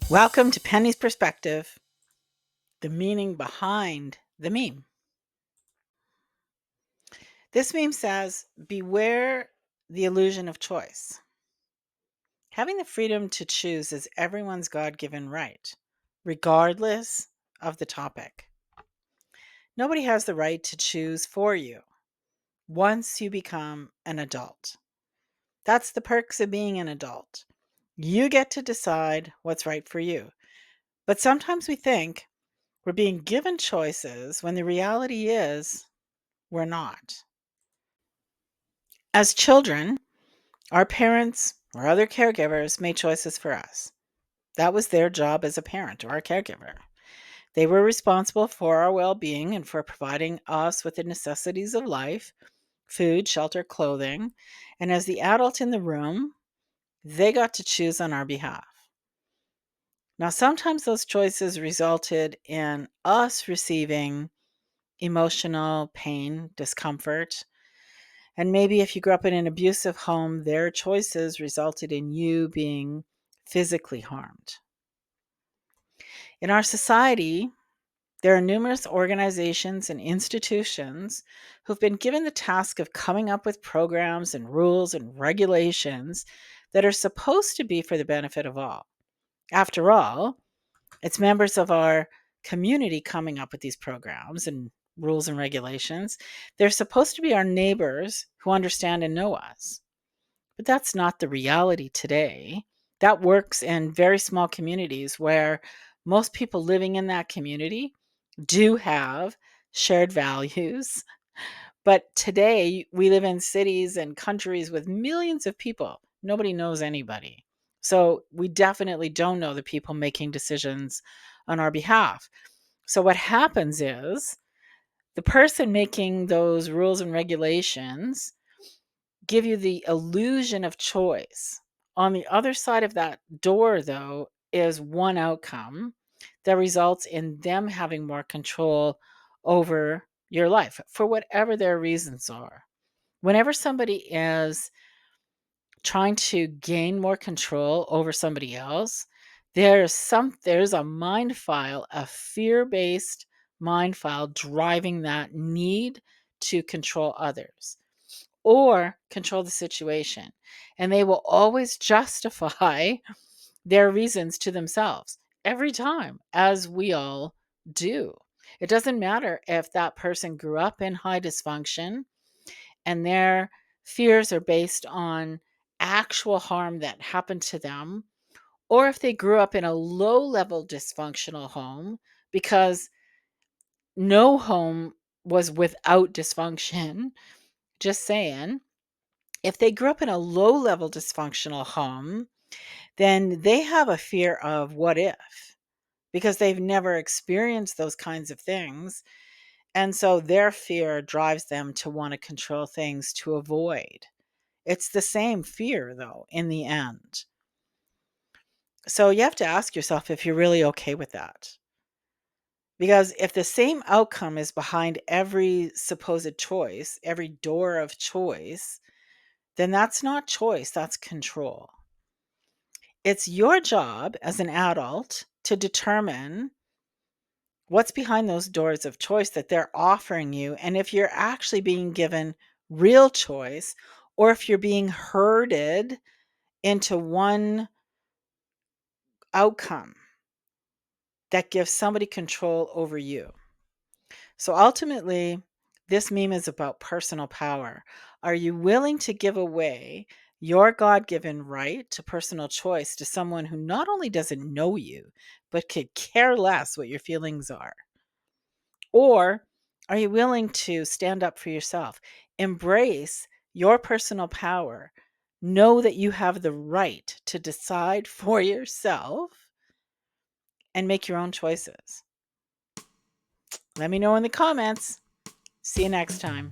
Welcome to Penny's Perspective, the meaning behind the meme. This meme says, beware the illusion of choice. Having the freedom to choose is everyone's God given right, regardless of the topic. Nobody has the right to choose for you once you become an adult. That's the perks of being an adult. You get to decide what's right for you. But sometimes we think we're being given choices when the reality is we're not. As children, our parents or other caregivers made choices for us. That was their job as a parent or a caregiver. They were responsible for our well being and for providing us with the necessities of life: food, shelter, clothing. And as the adult in the room, they got to choose on our behalf. Now, sometimes those choices resulted in us receiving emotional pain, discomfort. And maybe if you grew up in an abusive home, their choices resulted in you being physically harmed. In our society, there are numerous organizations and institutions who've been given the task of coming up with programs and rules and regulations that are supposed to be for the benefit of all. After all, it's members of our community coming up with these programs and rules and regulations. They're supposed to be our neighbors who understand and know us. But that's not the reality today. That works in very small communities where most people living in that community do have shared values. But today we live in cities and countries with millions of people. Nobody knows anybody. So we definitely don't know the people making decisions on our behalf. So what happens is the person making those rules and regulations give you the illusion of choice. On the other side of that door, though, is one outcome that results in them having more control over your life for whatever their reasons are. Whenever somebody is trying to gain more control over somebody else, there's a mind file, a fear-based mind file driving that need to control others or control the situation. And they will always justify their reasons to themselves every time, as we all do. It doesn't matter if that person grew up in high dysfunction and their fears are based on actual harm that happened to them, or if they grew up in a low level dysfunctional home because no home was without dysfunction. Just saying, if they grew up in a low level dysfunctional home, then they have a fear of what if, because they've never experienced those kinds of things. And so their fear drives them to want to control things to avoid. It's the same fear, though, in the end. So you have to ask yourself if you're really okay with that. Because if the same outcome is behind every supposed choice, every door of choice, then that's not choice, that's control. It's your job as an adult to determine what's behind those doors of choice that they're offering you, and if you're actually being given real choice or if you're being herded into one outcome that gives somebody control over you. So ultimately, this meme is about personal power. Are you willing to give away your God given right to personal choice to someone who not only doesn't know you, but could care less what your feelings are? Or are you willing to stand up for yourself, embrace your personal power, know that you have the right to decide for yourself, and make your own choices? Let me know in the comments. See you next time.